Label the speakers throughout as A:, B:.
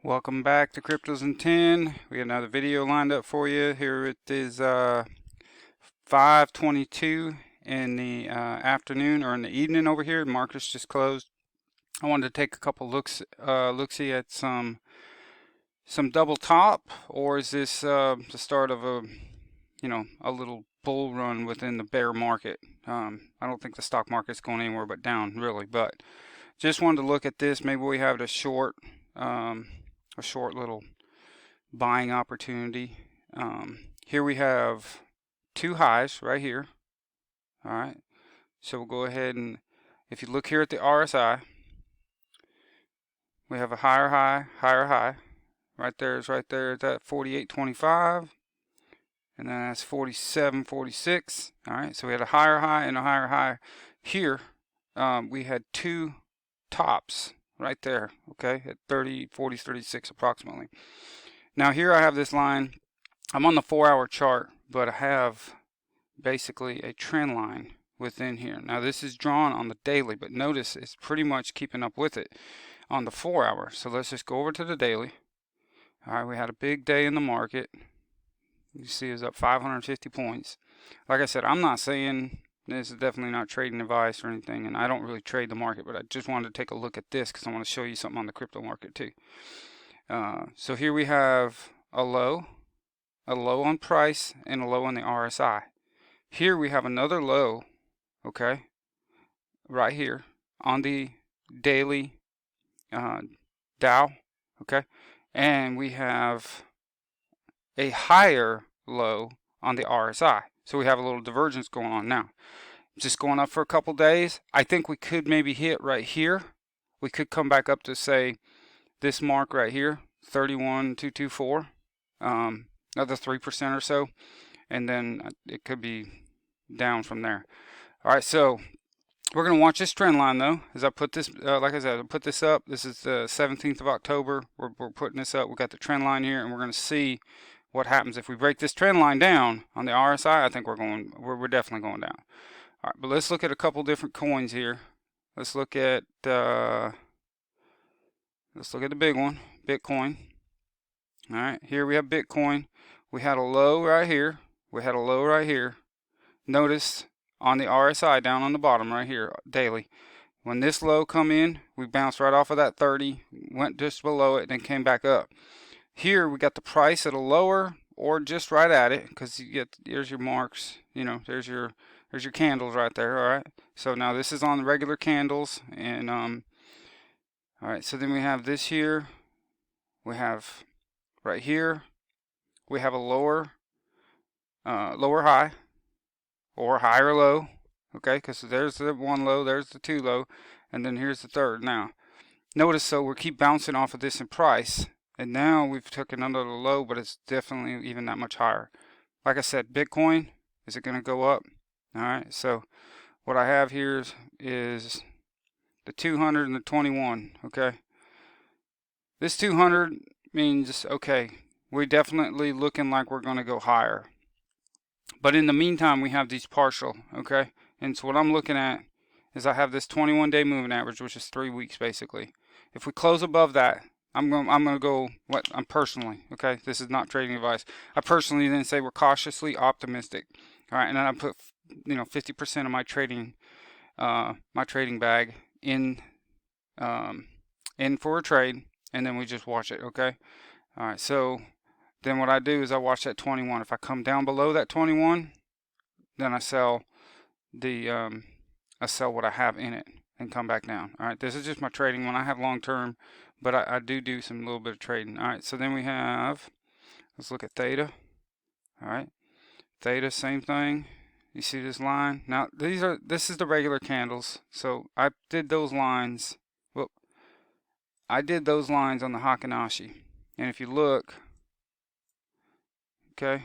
A: Welcome back to Cryptos in 10. We got another video lined up for you. Here it is 5:22 in the afternoon, or in the evening over here. The market's just closed. I wanted to take a couple look-see at some double top, or is this the start of a little bull run within the bear market? I don't think the stock market's going anywhere but down, really. But just wanted to look at this. Maybe we have a short little buying opportunity. Here we have two highs right here. All right, so we'll go ahead and, if you look here at the RSI, we have a higher high. Right there is right there at that 48.25, and then that's 47.46. All right, so we had a higher high and a higher high here. We had two tops right there, okay, at 36 approximately. Now here I have this line. I'm on the 4-hour chart, but I have basically a trend line within here. Now this is drawn on the daily, but notice it's pretty much keeping up with it on the 4-hour. So let's just go over to the daily. All right, we had a big day in the market. You see it's up 550 points. Like I said, I'm not saying this is definitely not trading advice or anything, and I don't really trade the market, but I just wanted to take a look at this because I want to show you something on the crypto market too. So here we have a low on price, and a low on the RSI. Here we have another low, okay, right here on the daily Dow, okay, and we have a higher low on the RSI. So we have a little divergence going on now. Just going up for a couple days. I think we could maybe hit right here. We could come back up to, say, this mark right here, 31,224, another 3% or so, and then it could be down from there. All right, so we're going to watch this trend line, though, as I put this, like I said, I put this up. This is the 17th of October. We're putting this up. We've got the trend line here, and we're going to see what happens if we break this trend line down on the RSI. I think we're definitely going down. All right, but let's look at a couple different coins here. Let's look at the big one, Bitcoin. All right, here we have Bitcoin. We had a low right here. We had a low right here. Notice on the RSI down on the bottom right here, daily. When this low come in, we bounced right off of that 30, went just below it, then came back up. Here we got the price at a lower or just right at it, because you get, there's your marks, there's your candles right there. All right, so now this is on the regular candles, and all right, so then we have this here. We have right here, we have a lower high or higher low, okay, because there's the one low, there's the two low, and then here's the third. Now notice, so we keep bouncing off of this in price, and now we've taken another low, but it's definitely even that much higher. Like I said, Bitcoin, is it going to go up? All right, so what I have here is the 200 and the 21, okay? This 200 means, okay, we're definitely looking like we're going to go higher. But in the meantime, we have these partial, okay? And so what I'm looking at is I have this 21-day moving average, which is 3 weeks basically. If we close above that, I'm going to go, I'm personally, okay? This is not trading advice. I personally then say we're cautiously optimistic. All right, and then I put 50% of my trading bag in for a trade, and then we just watch it, okay? All right, so then what I do is I watch that 21. If I come down below that 21, then I sell what I have in it and come back down. All right, this is just my trading when I have long term, but I do some little bit of trading. All right, so then we have, let's look at theta. All right, theta, same thing. You see this line? Now this is the regular candles. So I did those lines. Well, I did those lines on the Hakanashi, and if you look, okay,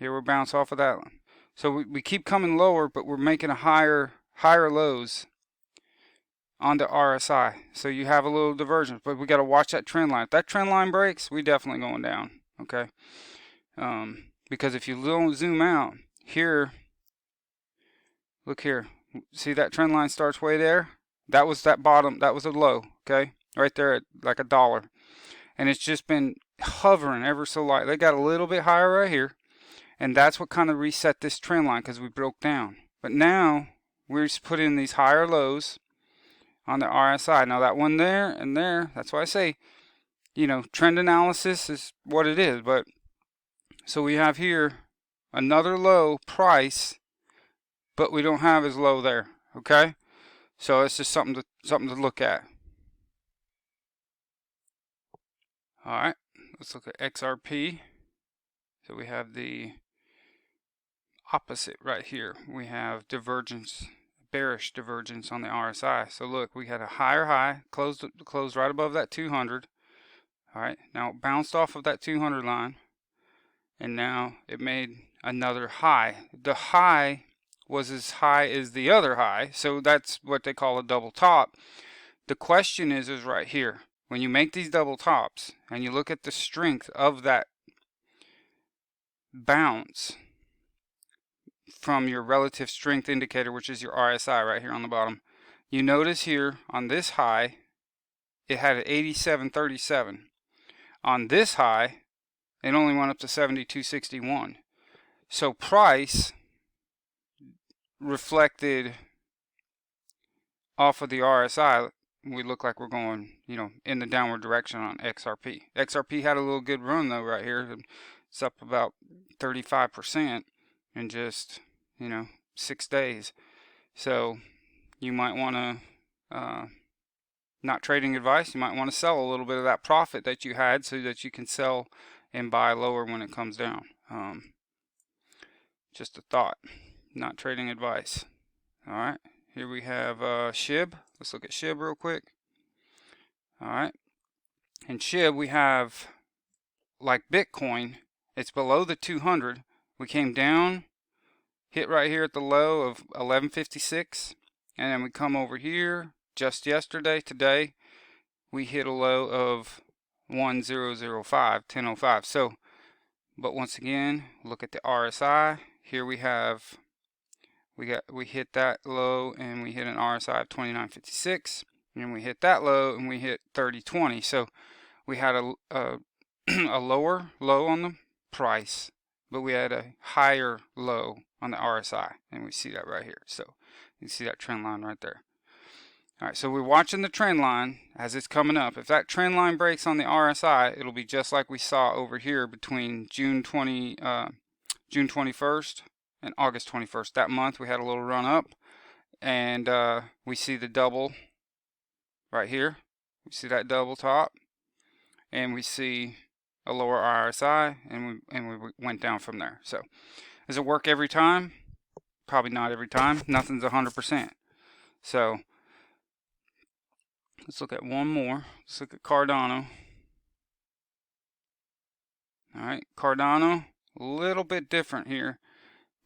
A: here we're bounced off of that one. So we keep coming lower, but we're making a higher lows on the RSI. So you have a little divergence, but we got to watch that trend line. If that trend line breaks, we definitely going down, okay? Because if you zoom out here, look here, see that trend line starts way there? That was that bottom, that was a low, okay? right there at like $1. And it's just been hovering ever so light. They got a little bit higher right here, and that's what kind of reset this trend line because we broke down. But now we're just putting in these higher lows on the RSI. Now that one there and there, that's why I say, you know, trend analysis is what it is. But so we have here another low price, but we don't have as low there. Okay, so it's just something to look at. All right, let's look at XRP. So we have the opposite right here. We have divergence, bearish divergence on the RSI. So look, we had a higher high, closed right above that 200. All right, now it bounced off of that 200 line, and now it made another high. The high was as high as the other high, so that's what they call a double top. The question is right here. When you make these double tops and you look at the strength of that bounce from your relative strength indicator, which is your RSI right here on the bottom, you notice here on this high it had an 87.37. On this high it only went up to 72.61. So price reflected off of the RSI, we look like we're going, you know, in the downward direction on XRP. XRP had a little good run though right here. It's up about 35% in just, you know, 6 days. So you might want to, not trading advice, you might want to sell a little bit of that profit that you had so that you can sell and buy lower when it comes down. Just a thought, not trading advice. All right, here we have SHIB. Let's look at SHIB real quick. All right, in SHIB we have, like Bitcoin, it's below the 200. We came down, hit right here at the low of 1156, and then we come over here just yesterday, today we hit a low of 1005. So, but once again, look at the RSI. Here we have, we hit that low and we hit an RSI of 2956, and we hit that low and we hit 3020. So we had a a lower low on the price, but we had a higher low on the RSI, and we see that right here. So you see that trend line right there. All right, so we're watching the trend line as it's coming up. If that trend line breaks on the RSI, it'll be just like we saw over here between June 21st and August 21st. That month we had a little run up, and we see the double right here. We see that double top, and we see a lower RSI, and we went down from there. So does it work every time? Probably not every time. Nothing's 100%. So let's look at one more. Let's look at Cardano. All right, Cardano, a little bit different here,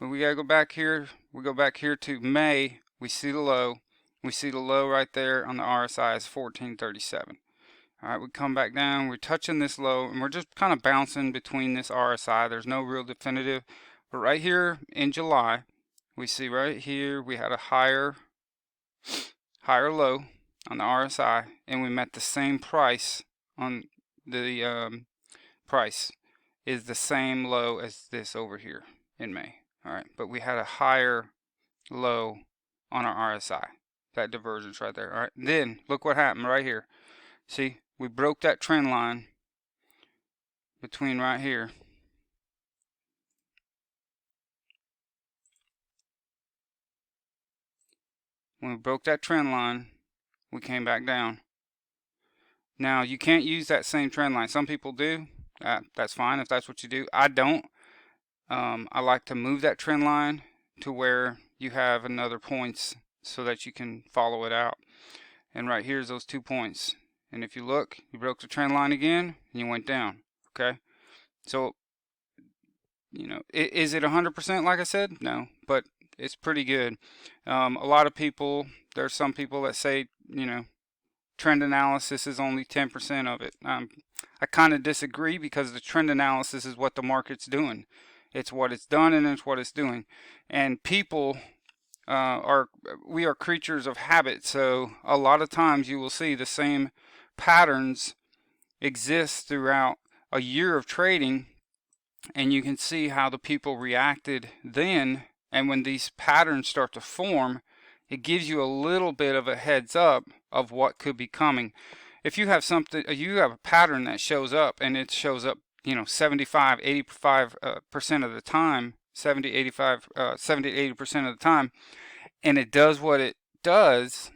A: but we gotta go back here. We go back here to May. We see the low. We see the low right there on the RSI is 1437. All right, we come back down. We're touching this low, and we're just kind of bouncing between this RSI. There's no real definitive, but right here in July, we see right here we had a higher low on the RSI, and we met the same price on the price is the same low as this over here in May. All right, but we had a higher low on our RSI, that divergence right there. All right, then look what happened right here. See, we broke that trend line between right here. When we broke that trend line, we came back down. Now you can't use that same trend line. Some people do. That's fine if that's what you do. I don't. I like to move that trend line to where you have another points so that you can follow it out. And right here's those 2 points. And if you look, you broke the trend line again and you went down. Okay. So, you know, is it 100% like I said? No, but it's pretty good. A lot of people, there's some people that say, you know, trend analysis is only 10% of it. I kind of disagree, because the trend analysis is what the market's doing. It's what it's done and it's what it's doing. And people we are creatures of habit. So a lot of times you will see the same patterns exist throughout a year of trading, and you can see how the people reacted then. And when these patterns start to form, it gives you a little bit of a heads up of what could be coming. If you have something, you have a pattern that shows up, and it shows up, 75, 85% of the time, 70, 85, 70 to 80% of the time, and it does what it does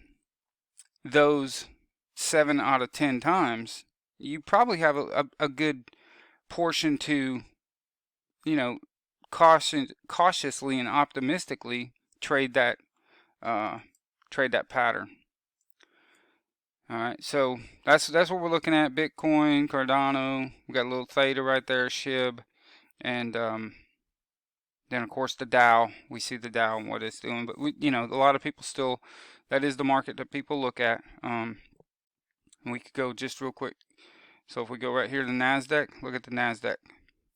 A: those 7 out of 10 times, you probably have a good portion to, cautiously and optimistically trade that pattern. All right, so that's what we're looking at. Bitcoin, Cardano, we got a little theta right there, SHIB, and then of course the Dow. We see the Dow and what it's doing, but a lot of people still, that is the market that people look at. And we could go just real quick. So if we go right here to the NASDAQ, look at the NASDAQ,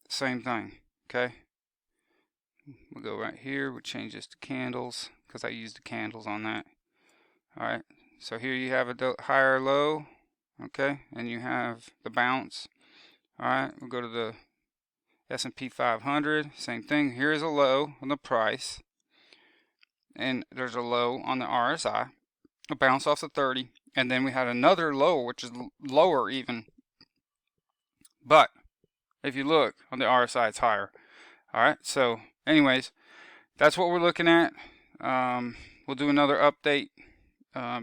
A: same thing. Okay, we'll go right here. We'll change this to candles because I used the candles on that. All right, so here you have a higher low, okay, and you have the bounce. All right, we'll go to the S&P 500, same thing. Here's a low on the price, and there's a low on the RSI, a bounce off the 30, and then we had another low, which is lower even. But if you look on the RSI, it's higher. All right, so anyways, that's what we're looking at. We'll do another update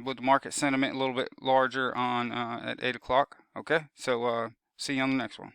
A: with the market sentiment a little bit larger on at 8 o'clock. Okay, so see you on the next one.